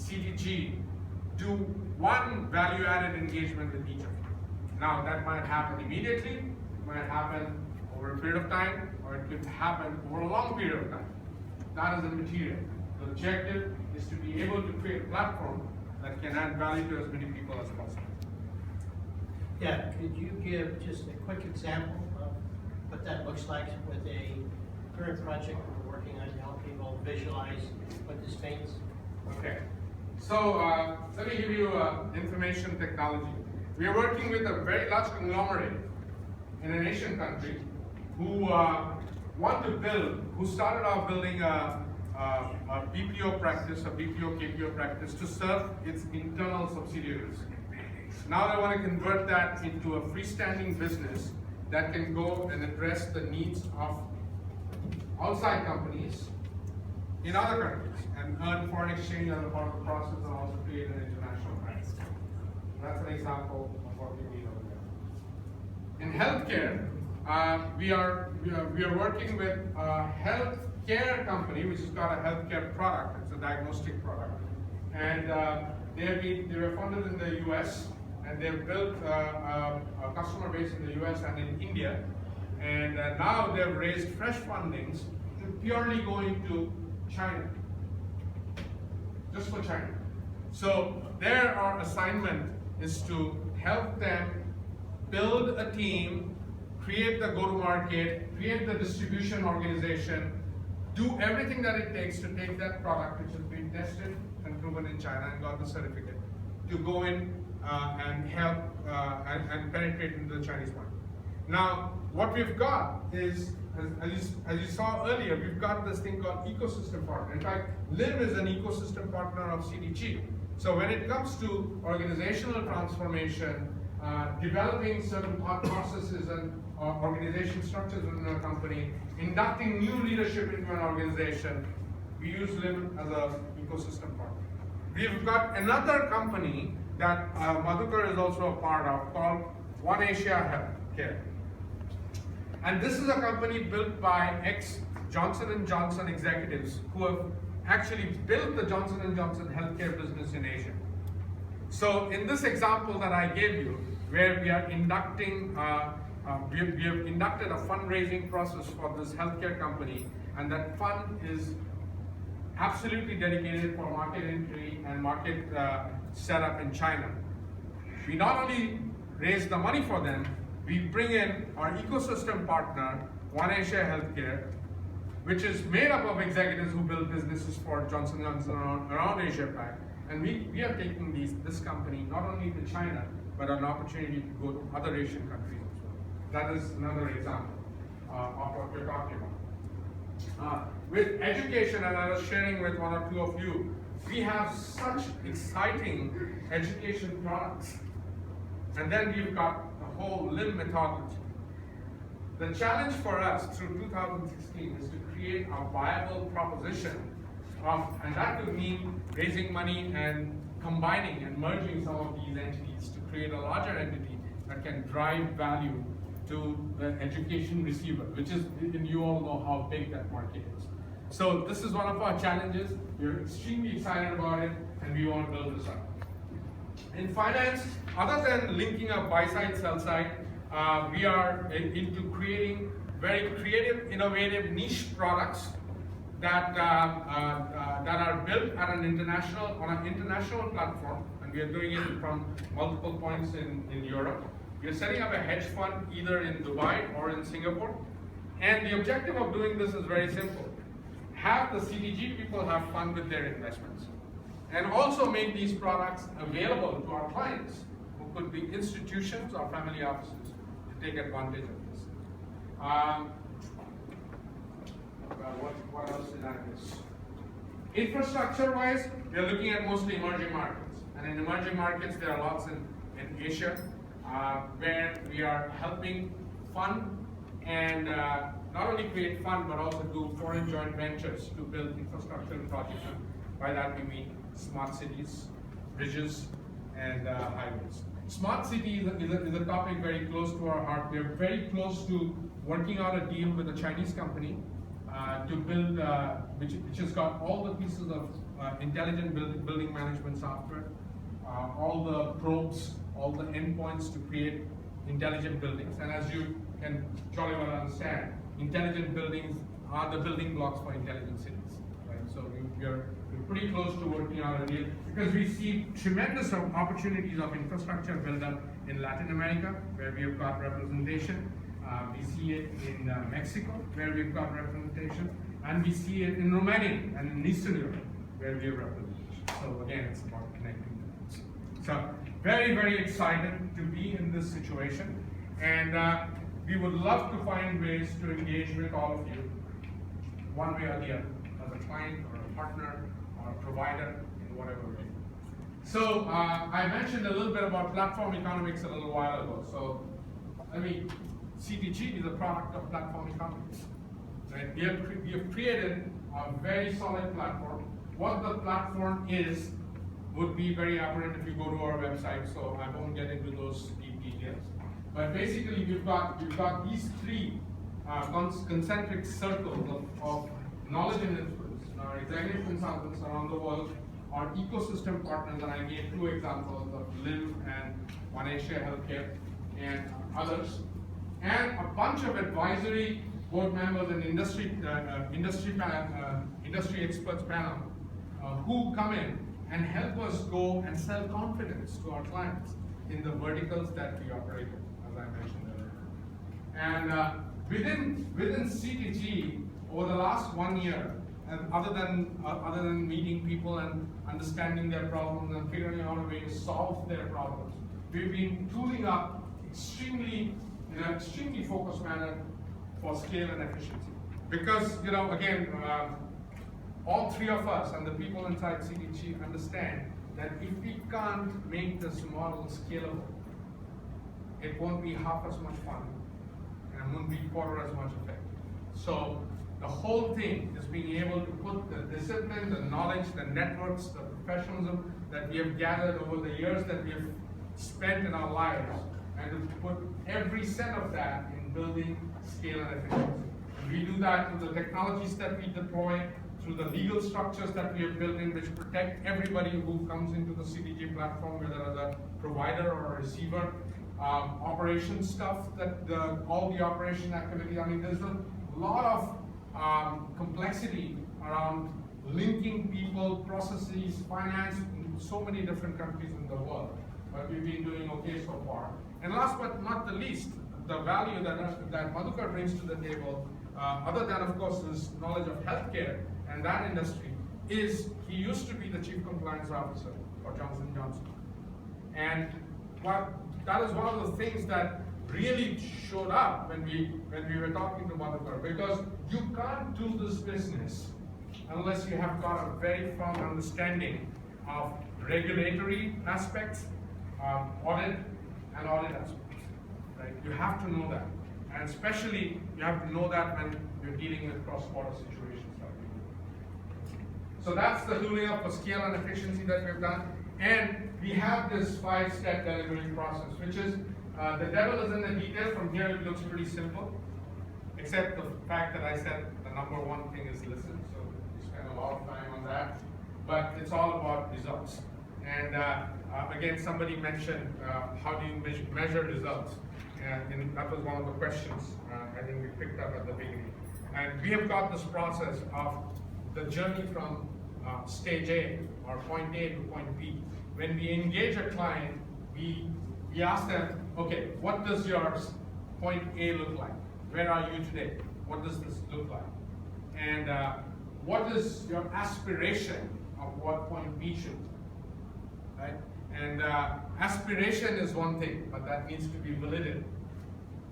CDG do one value-added engagement with each of you. Now that might happen immediately, it might happen over a period of time, or it could happen over a long period of time. That is immaterial. The objective is to be able to create a platform that can add value to as many people as possible. Yeah, could you give just a quick example of what that looks like with a current project we're working on to help people visualize what this means? Okay, so let me give you information technology. We are working with a very large conglomerate in an Asian country who want to build, who started off building a BPO practice, a BPO KPO practice to serve its internal subsidiaries. Now they want to convert that into a freestanding business that can go and address the needs of outside companies in other countries and earn foreign exchange as a part of the process and also create an international brand. That's an example of what we need over there. In healthcare, we are working with a healthcare company which has got a healthcare product. It's a diagnostic product, and they were funded in the U.S. and they've built a customer base in the U.S. and in India, and now they've raised fresh fundings to purely go into China, just for China. So our assignment is to help them build a team, create the go-to-market, create the distribution organization, do everything that it takes to take that product which has been tested and proven in China and got the certificate, to go in and help and penetrate into the Chinese market. Now, what we've got is, as you saw earlier, we've got this thing called ecosystem partner. In fact, LIV is an ecosystem partner of CDG. So when it comes to organizational transformation, developing certain thought processes and organization structures within a company, inducting new leadership into an organization, we use LIV as an ecosystem partner. We've got another company that Madhukar is also a part of called One Asia Healthcare. And this is a company built by ex-Johnson & Johnson executives who have actually built the Johnson & Johnson healthcare business in Asia. So in this example that I gave you, where we are inducting, we have inducted a fundraising process for this healthcare company, and that fund is absolutely dedicated for market entry and market setup in China. We not only raise the money for them, we bring in our ecosystem partner, One Asia Healthcare, which is made up of executives who build businesses for Johnson & Johnson around Asia Pac. And we are taking this company not only to China, but an opportunity to go to other Asian countries as well. That is another example of what we're talking about. With education, and I was sharing with one or two of you, we have such exciting education products. And then we've got the whole LIV methodology. The challenge for us through 2016 is to create a viable proposition and that would mean raising money and combining and merging some of these entities to create a larger entity that can drive value to the education receiver, which is, and you all know how big that market is. So this is one of our challenges. We're extremely excited about it, and we want to build this up. In finance, other than linking up buy side, sell side, we are into creating very creative, innovative niche products that are built at on an international platform, and we are doing it from multiple points in Europe. We are setting up a hedge fund either in Dubai or in Singapore, and the objective of doing this is very simple: have the CDG people have fun with their investments, and also make these products available to our clients, who could be institutions or family offices, to take advantage of this. What else did I miss? Infrastructure-wise, we are looking at mostly emerging markets. And in emerging markets, there are lots in Asia, where we are helping fund and not only create fund, but also do foreign joint ventures to build infrastructure projects. And by that we mean smart cities, bridges, and highways. Smart city is a topic very close to our heart. We are very close to working out a deal with a Chinese company to build, which has got all the pieces of intelligent building management software, all the probes, all the endpoints to create intelligent buildings. And as you can jolly well understand, intelligent buildings are the building blocks for intelligent cities, right? So we're pretty close to working on a deal because we see tremendous opportunities of infrastructure build-up in Latin America, where we have got representation. We see it in Mexico, where we've got representation, and we see it in Romania and in Eastern Europe, where we have representation. So again, it's about connecting the dots. So very, very excited to be in this situation, and we would love to find ways to engage with all of you, one way or the other, as a client or a partner or a provider in whatever way. So I mentioned a little bit about platform economics a little while ago. So CTG is a product of platform economics. Right? We have created a very solid platform. What the platform is would be very apparent if you go to our website, so I won't get into those deep details. But basically, we've got these three concentric circles of knowledge and influence. Our executive consultants around the world, our ecosystem partners, and I gave two examples of LIV and One Asia Healthcare and others, and a bunch of advisory board members and industry experts panel who come in and help us go and sell confidence to our clients in the verticals that we operate in, as I mentioned earlier. And within CTG, over the last 1 year, and other than meeting people and understanding their problems and figuring out a way to solve their problems, we've been tooling up in an extremely focused manner for scale and efficiency. Because, again, all three of us and the people inside CTG understand that if we can't make this model scalable, it won't be half as much fun and it won't be quarter as much effective. So the whole thing is being able to put the discipline, the knowledge, the networks, the professionalism that we have gathered over the years that we have spent in our lives, and to put every cent of that in building scale and efficiency. And we do that through the technologies that we deploy, through the legal structures that we have built in, which protect everybody who comes into the CTG platform, whether as a provider or a receiver. Operation stuff, all the operation activity. There's a lot of complexity around linking people, processes, finance in so many different countries in the world. But we've been doing okay so far. And last but not the least, the value that Madhukar brings to the table, other than of course his knowledge of healthcare and that industry, is he used to be the Chief Compliance Officer for Johnson & Johnson. And that is one of the things that really showed up when we were talking to Madhukar, because you can't do this business unless you have got a very firm understanding of regulatory aspects, audit and audit aspects, right? You have to know that. And especially, you have to know that when you're dealing with cross-border situations like we do. So that's the tooling up for scale and efficiency that we've done. And we have this 5-step delivery process, which is, the devil is in the detail. From here, it looks pretty simple, except the fact that I said the number one thing is listen. So we spend a lot of time on that. But it's all about results. And again, somebody mentioned how do you measure results? And that was one of the questions I think we picked up at the beginning. And we have got this process of the journey from stage A, or point A to point B. When we engage a client, we ask them, okay, what does your point A look like? Where are you today? What does this look like? And what is your aspiration of what point B should be? Right? And aspiration is one thing, but that needs to be validated.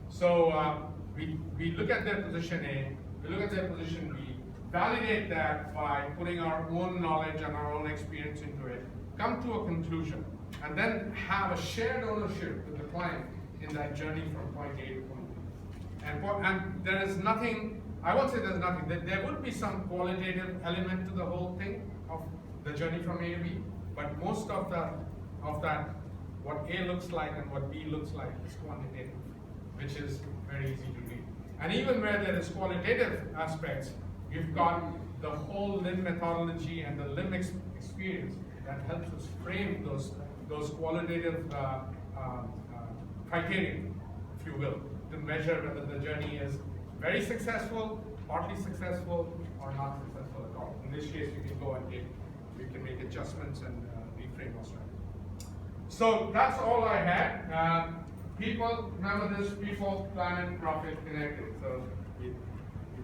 So we look at their position A, we look at their position B, validate that by putting our own knowledge and our own experience into it, come to a conclusion, and then have a shared ownership with the client in that journey from point A to point B. And there is nothing, I won't say there's nothing, there would be some qualitative element to the whole thing of the journey from A to B, but most of that, what A looks like and what B looks like is quantitative, which is very easy to read. And even where there is qualitative aspects, we've got the whole LIM methodology and the LIM experience that helps us frame those qualitative criteria, if you will, to measure whether the journey is very successful, partly successful, or not successful at all. In this case, we can go and we can make adjustments and reframe our strategy. So that's all I had. People, remember this: people, planet, profit, connected. So we're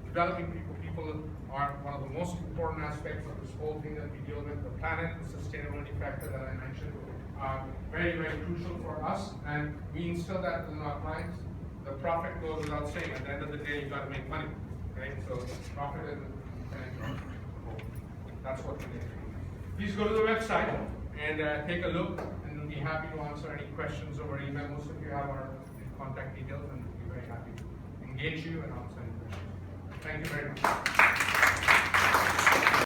developing people. People are one of the most important aspects of this whole thing that we deal with. The planet, the sustainability factor that I mentioned, are very, very crucial for us, and we instill that in our clients. The profit goes without saying. At the end of the day, you got to make money, right? So profit is that's what we do. Please go to the website and take a look, and we'll be happy to answer any questions over email. Most of you have our contact details, and we'll be very happy to engage you and answer any questions. Thank you very much.